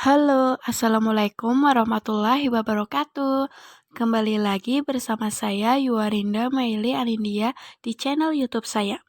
Halo, Assalamualaikum warahmatullahi wabarakatuh. Kembali lagi bersama saya Yuarinda Maili Anindia di channel YouTube saya.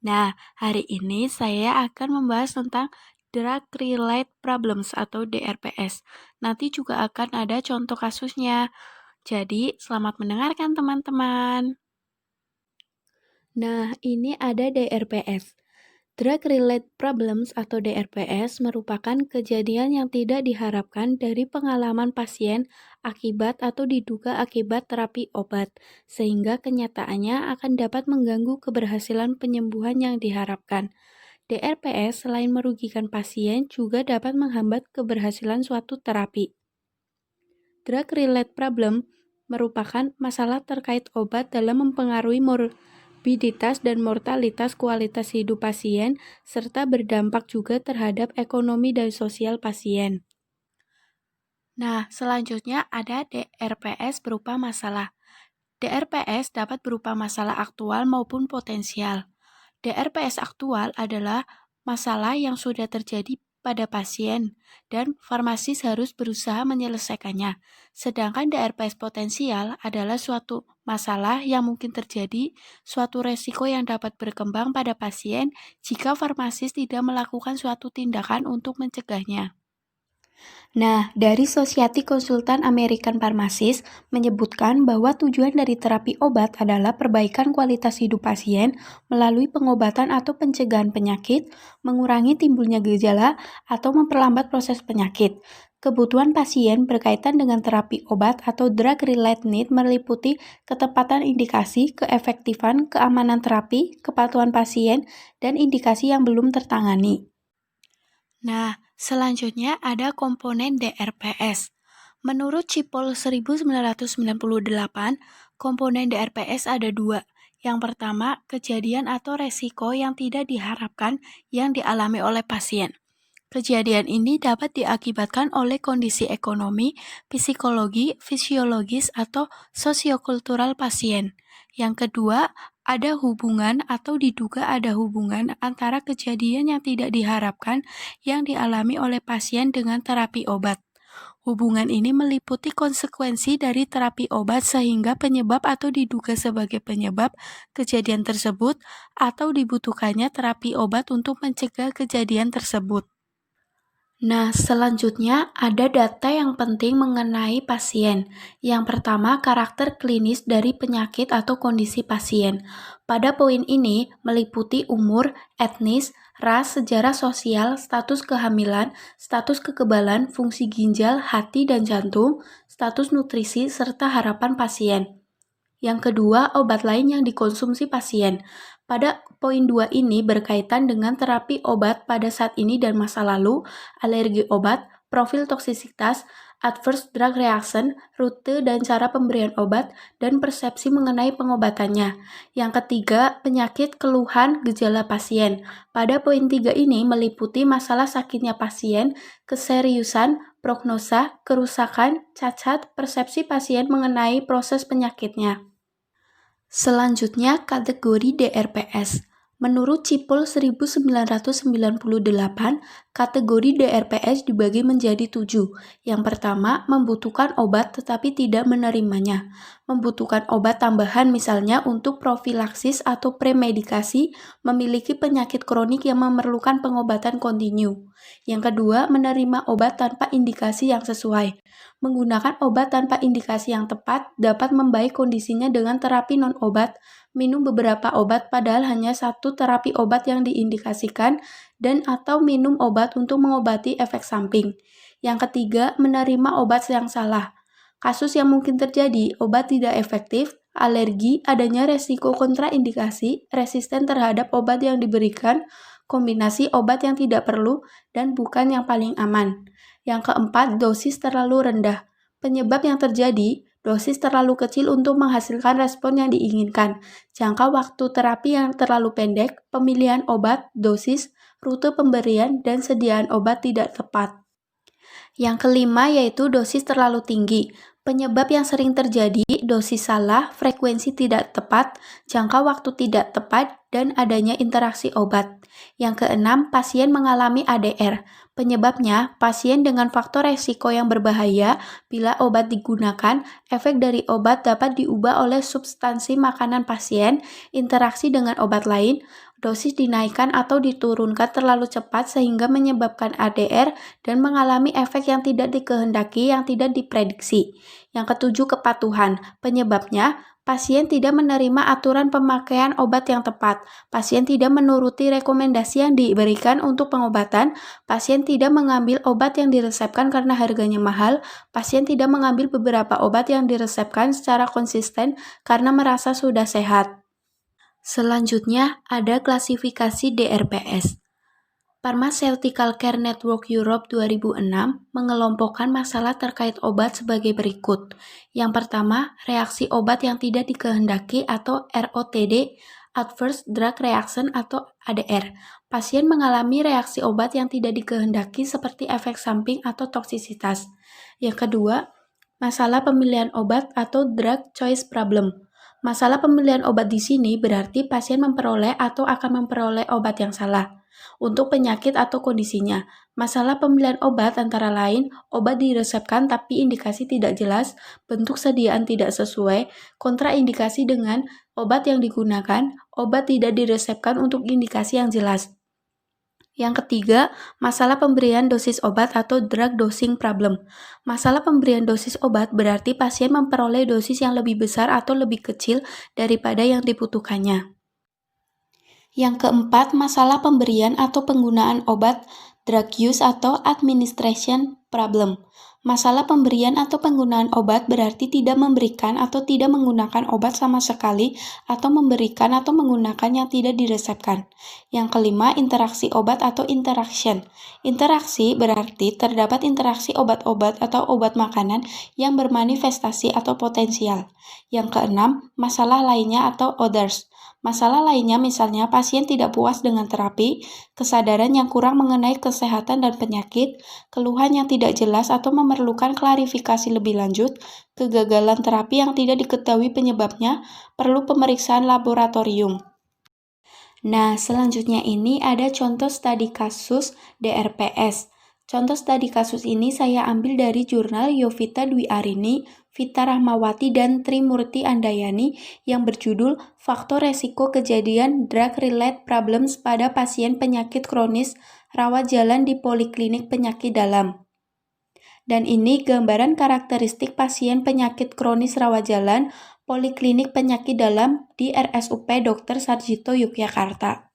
Nah, hari ini saya akan membahas tentang Drug Related Problems atau DRPS. Nanti juga akan ada contoh kasusnya. Jadi, selamat mendengarkan teman-teman. Nah, ini ada DRPS. Drug-related problems atau DRPS merupakan kejadian yang tidak diharapkan dari pengalaman pasien akibat atau diduga akibat terapi obat, sehingga kenyataannya akan dapat mengganggu keberhasilan penyembuhan yang diharapkan. DRPS selain merugikan pasien juga dapat menghambat keberhasilan suatu terapi. Drug-related problem merupakan masalah terkait obat dalam mempengaruhi morbiditas dan mortalitas kualitas hidup pasien, serta berdampak juga terhadap ekonomi dan sosial pasien. Nah, selanjutnya ada DRPS berupa masalah. DRPS dapat berupa masalah aktual maupun potensial. DRPS aktual adalah masalah yang sudah terjadi pada pasien dan farmasis harus berusaha menyelesaikannya. Sedangkan DRPS potensial adalah suatu masalah yang mungkin terjadi, suatu resiko yang dapat berkembang pada pasien jika farmasis tidak melakukan suatu tindakan untuk mencegahnya. Nah, dari Society Konsultan American Pharmacist menyebutkan bahwa tujuan dari terapi obat adalah perbaikan kualitas hidup pasien melalui pengobatan atau pencegahan penyakit, mengurangi timbulnya gejala, atau memperlambat proses penyakit. Kebutuhan pasien berkaitan dengan terapi obat atau drug-related need meliputi ketepatan indikasi, keefektifan, keamanan terapi, kepatuhan pasien, dan indikasi yang belum tertangani. Nah, selanjutnya ada komponen DRPS. Menurut Cipol 1998, komponen DRPS ada dua. Yang pertama, kejadian atau resiko yang tidak diharapkan yang dialami oleh pasien. Kejadian ini dapat diakibatkan oleh kondisi ekonomi, psikologi, fisiologis, atau sosiokultural pasien. Yang kedua, ada hubungan atau diduga ada hubungan antara kejadian yang tidak diharapkan yang dialami oleh pasien dengan terapi obat. Hubungan ini meliputi konsekuensi dari terapi obat sehingga penyebab atau diduga sebagai penyebab kejadian tersebut atau dibutuhkannya terapi obat untuk mencegah kejadian tersebut. Nah, selanjutnya ada data yang penting mengenai pasien. Yang pertama, karakter klinis dari penyakit atau kondisi pasien. Pada poin ini meliputi umur, etnis, ras, sejarah sosial, status kehamilan, status kekebalan, fungsi ginjal, hati dan jantung, status nutrisi, serta harapan pasien. Yang kedua, obat lain yang dikonsumsi pasien. Pada poin 2 ini berkaitan dengan terapi obat pada saat ini dan masa lalu, alergi obat, profil toksisitas, adverse drug reaction, rute dan cara pemberian obat, dan persepsi mengenai pengobatannya. Yang ketiga, penyakit, keluhan, gejala pasien. Pada poin 3 ini meliputi masalah sakitnya pasien, keseriusan, prognosa, kerusakan, cacat, persepsi pasien mengenai proses penyakitnya. Selanjutnya, kategori DRPS. Menurut Cipul 1998, kategori DRPS dibagi menjadi 7. Yang pertama, membutuhkan obat tetapi tidak menerimanya. Membutuhkan obat tambahan misalnya untuk profilaksis atau premedikasi, memiliki penyakit kronik yang memerlukan pengobatan kontinu. Yang kedua, menerima obat tanpa indikasi yang sesuai. Menggunakan obat tanpa indikasi yang tepat dapat membaik kondisinya dengan terapi non-obat, minum beberapa obat padahal hanya satu terapi obat yang diindikasikan, dan atau minum obat untuk mengobati efek samping. Yang ketiga, menerima obat yang salah. Kasus yang mungkin terjadi, obat tidak efektif, alergi, adanya resiko kontraindikasi, resisten terhadap obat yang diberikan, kombinasi obat yang tidak perlu, dan bukan yang paling aman. Yang keempat, dosis terlalu rendah. Penyebab yang terjadi, dosis terlalu kecil untuk menghasilkan respon yang diinginkan. Jangka waktu terapi yang terlalu pendek, pemilihan obat, dosis, rute pemberian, dan sediaan obat tidak tepat. Yang kelima yaitu dosis terlalu tinggi. Penyebab yang sering terjadi, dosis salah, frekuensi tidak tepat, jangka waktu tidak tepat, dan adanya interaksi obat. Yang keenam, pasien mengalami ADR. Penyebabnya, pasien dengan faktor resiko yang berbahaya bila obat digunakan, efek dari obat dapat diubah oleh substansi makanan pasien, interaksi dengan obat lain, dosis dinaikkan atau diturunkan terlalu cepat sehingga menyebabkan ADR dan mengalami efek yang tidak dikehendaki yang tidak diprediksi. Yang ketujuh, kepatuhan. Penyebabnya, pasien tidak menerima aturan pemakaian obat yang tepat. Pasien tidak menuruti rekomendasi yang diberikan untuk pengobatan. Pasien tidak mengambil obat yang diresepkan karena harganya mahal. Pasien tidak mengambil beberapa obat yang diresepkan secara konsisten karena merasa sudah sehat. Selanjutnya, ada klasifikasi DRPS. Pharmaceutical Care Network Europe 2006 mengelompokkan masalah terkait obat sebagai berikut. Yang pertama, reaksi obat yang tidak dikehendaki atau ROTD, Adverse Drug Reaction atau ADR. Pasien mengalami reaksi obat yang tidak dikehendaki seperti efek samping atau toksisitas. Yang kedua, masalah pemilihan obat atau drug choice problem. Masalah pemilihan obat di sini berarti pasien memperoleh atau akan memperoleh obat yang salah untuk penyakit atau kondisinya. Masalah pemilihan obat antara lain, obat diresepkan tapi indikasi tidak jelas, bentuk sediaan tidak sesuai, kontraindikasi dengan obat yang digunakan, obat tidak diresepkan untuk indikasi yang jelas. Yang ketiga, masalah pemberian dosis obat atau drug dosing problem. Masalah pemberian dosis obat berarti pasien memperoleh dosis yang lebih besar atau lebih kecil daripada yang dibutuhkannya. Yang keempat, masalah pemberian atau penggunaan obat, drug use atau administration problem. Masalah pemberian atau penggunaan obat berarti tidak memberikan atau tidak menggunakan obat sama sekali atau memberikan atau menggunakan yang tidak diresepkan. Yang kelima, interaksi obat atau interaction. Interaksi berarti terdapat interaksi obat-obat atau obat makanan yang bermanifestasi atau potensial. Yang keenam, masalah lainnya atau others. Masalah lainnya misalnya pasien tidak puas dengan terapi, kesadaran yang kurang mengenai kesehatan dan penyakit, keluhan yang tidak jelas atau memerlukan klarifikasi lebih lanjut, kegagalan terapi yang tidak diketahui penyebabnya, perlu pemeriksaan laboratorium. Nah, selanjutnya ini ada contoh studi kasus DRPS. Contoh studi kasus ini saya ambil dari jurnal Yovita Dwi Arini, Vita Rahmawati, dan Trimurti Andayani yang berjudul Faktor Resiko Kejadian Drug-Related Problems pada Pasien Penyakit Kronis Rawat Jalan di Poliklinik Penyakit Dalam. Dan ini gambaran karakteristik pasien penyakit kronis rawat jalan Poliklinik Penyakit Dalam di RSUP Dr. Sarjito Yogyakarta.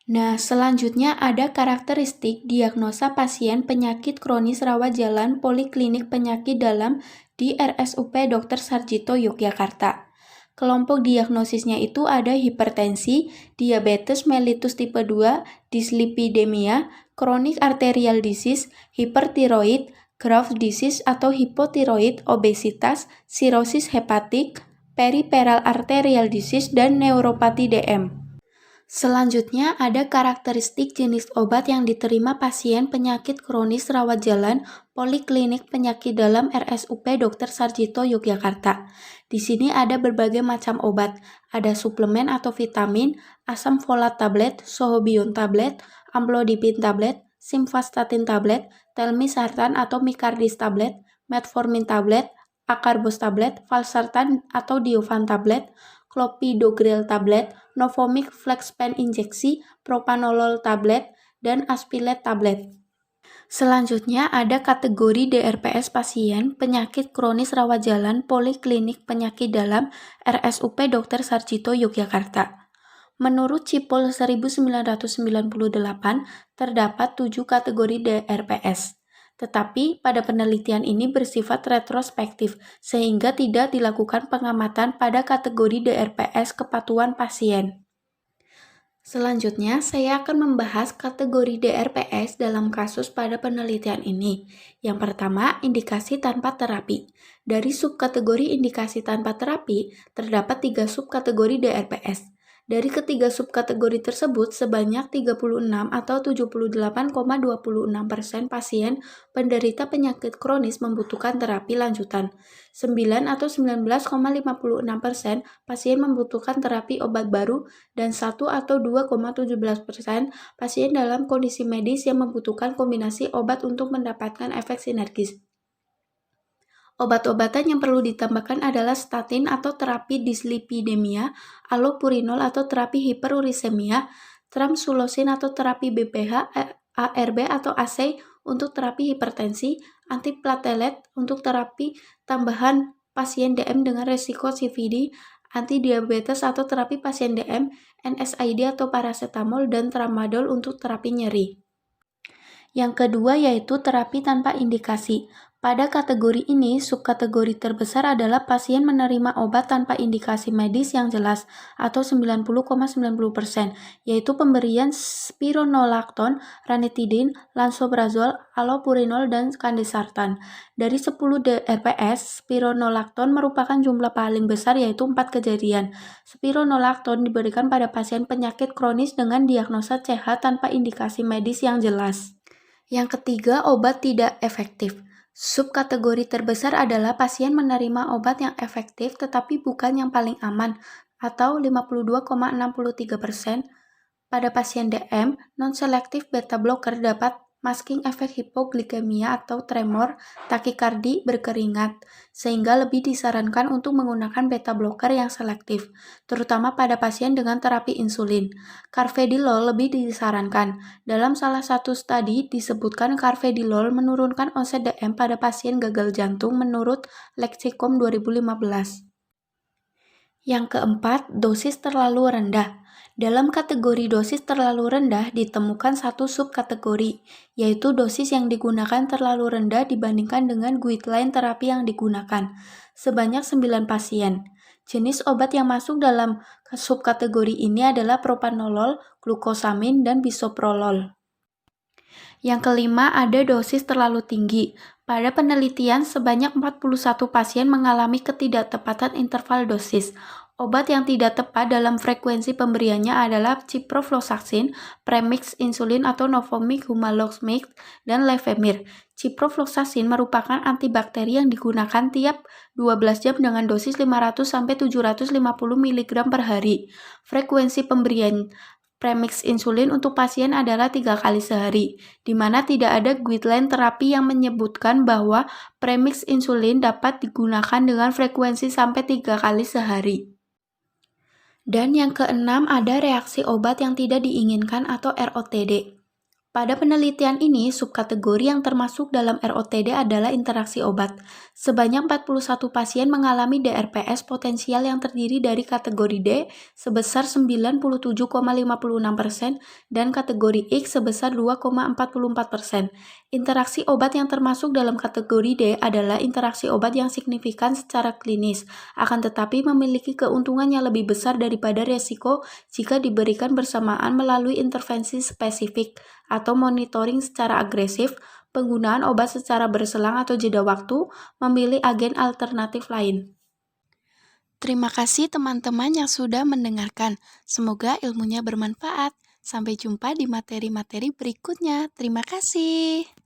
Nah, selanjutnya ada karakteristik diagnosa pasien penyakit kronis rawat jalan Poliklinik Penyakit Dalam di RSUP Dr. Sarjito Yogyakarta. Kelompok diagnosisnya itu ada hipertensi, diabetes mellitus tipe 2, dislipidemia, chronic arterial disease, hipertiroid, Graves' disease atau hipotiroid, obesitas, sirosis hepatik, peripheral arterial disease, dan neuropati DM. Selanjutnya ada karakteristik jenis obat yang diterima pasien penyakit kronis rawat jalan Poliklinik Penyakit Dalam RSUP Dr. Sarjito Yogyakarta. Di sini ada berbagai macam obat, ada suplemen atau vitamin, asam folat tablet, sohobion tablet, amlodipin tablet, simvastatin tablet, telmisartan atau micardis tablet, metformin tablet, acarbose tablet, valsartan atau diovan tablet, clopidogrel tablet, Novomic Flexpen injeksi, propanolol tablet, dan aspilet tablet. Selanjutnya ada kategori DRPS pasien penyakit kronis rawat jalan Poliklinik Penyakit Dalam RSUP Dr. Sarjito Yogyakarta. Menurut Cipol 1998, terdapat 7 kategori DRPS. Tetapi pada penelitian ini bersifat retrospektif, sehingga tidak dilakukan pengamatan pada kategori DRPS kepatuhan pasien. Selanjutnya, saya akan membahas kategori DRPS dalam kasus pada penelitian ini. Yang pertama, indikasi tanpa terapi. Dari subkategori indikasi tanpa terapi, terdapat 3 subkategori DRPS. Dari ketiga subkategori tersebut, sebanyak 36 atau 78,26% pasien penderita penyakit kronis membutuhkan terapi lanjutan. 9 atau 19,56% pasien membutuhkan terapi obat baru dan 1 atau 2,17% pasien dalam kondisi medis yang membutuhkan kombinasi obat untuk mendapatkan efek sinergis. Obat-obatan yang perlu ditambahkan adalah statin atau terapi dislipidemia, allopurinol atau terapi hiperurisemia, tramsulosin atau terapi BPH, ARB atau AC untuk terapi hipertensi, antiplatelet untuk terapi tambahan pasien DM dengan resiko CVD, antidiabetes atau terapi pasien DM, NSAID atau paracetamol, dan tramadol untuk terapi nyeri. Yang kedua yaitu terapi tanpa indikasi. Pada kategori ini, subkategori terbesar adalah pasien menerima obat tanpa indikasi medis yang jelas atau 90,90%, yaitu pemberian spironolakton, ranitidin, lansoprazol, allopurinol, dan kandesartan. Dari 10 DRPS, spironolakton merupakan jumlah paling besar yaitu 4 kejadian. Spironolakton diberikan pada pasien penyakit kronis dengan diagnosa CH tanpa indikasi medis yang jelas. Yang ketiga, obat tidak efektif. Subkategori terbesar adalah pasien menerima obat yang efektif tetapi bukan yang paling aman atau 52,63%. Pada pasien DM, non-selective beta blocker dapat masking efek hipoglikemia atau tremor, takikardi, berkeringat, sehingga lebih disarankan untuk menggunakan beta blocker yang selektif, terutama pada pasien dengan terapi insulin. Carvedilol lebih disarankan. Dalam salah satu studi disebutkan carvedilol menurunkan onset DM pada pasien gagal jantung menurut Lexicon 2015. Yang keempat, dosis terlalu rendah. Dalam kategori dosis terlalu rendah ditemukan satu subkategori, yaitu dosis yang digunakan terlalu rendah dibandingkan dengan guideline terapi yang digunakan, sebanyak 9 pasien. Jenis obat yang masuk dalam subkategori ini adalah propanolol, glukosamin, dan bisoprolol. Yang kelima, ada dosis terlalu tinggi. Pada penelitian, sebanyak 41 pasien mengalami ketidaktepatan interval dosis. Obat yang tidak tepat dalam frekuensi pemberiannya adalah ciprofloxacin, premix insulin atau Novomix, Humalog dan Levemir. Ciprofloxacin merupakan antibakteri yang digunakan tiap 12 jam dengan dosis 500-750 mg per hari. Frekuensi pemberian premix insulin untuk pasien adalah 3 kali sehari, di mana tidak ada guideline terapi yang menyebutkan bahwa premix insulin dapat digunakan dengan frekuensi sampai 3 kali sehari. Dan yang keenam, ada reaksi obat yang tidak diinginkan atau ROTD. Pada penelitian ini, subkategori yang termasuk dalam ROTD adalah interaksi obat. Sebanyak 41 pasien mengalami DRPS potensial yang terdiri dari kategori D sebesar 97,56% dan kategori X sebesar 2,44%. Interaksi obat yang termasuk dalam kategori D adalah interaksi obat yang signifikan secara klinis, akan tetapi memiliki keuntungan yang lebih besar daripada resiko jika diberikan bersamaan melalui intervensi spesifik atau monitoring secara agresif, penggunaan obat secara berselang atau jeda waktu, memilih agen alternatif lain. Terima kasih teman-teman yang sudah mendengarkan. Semoga ilmunya bermanfaat. Sampai jumpa di materi-materi berikutnya. Terima kasih.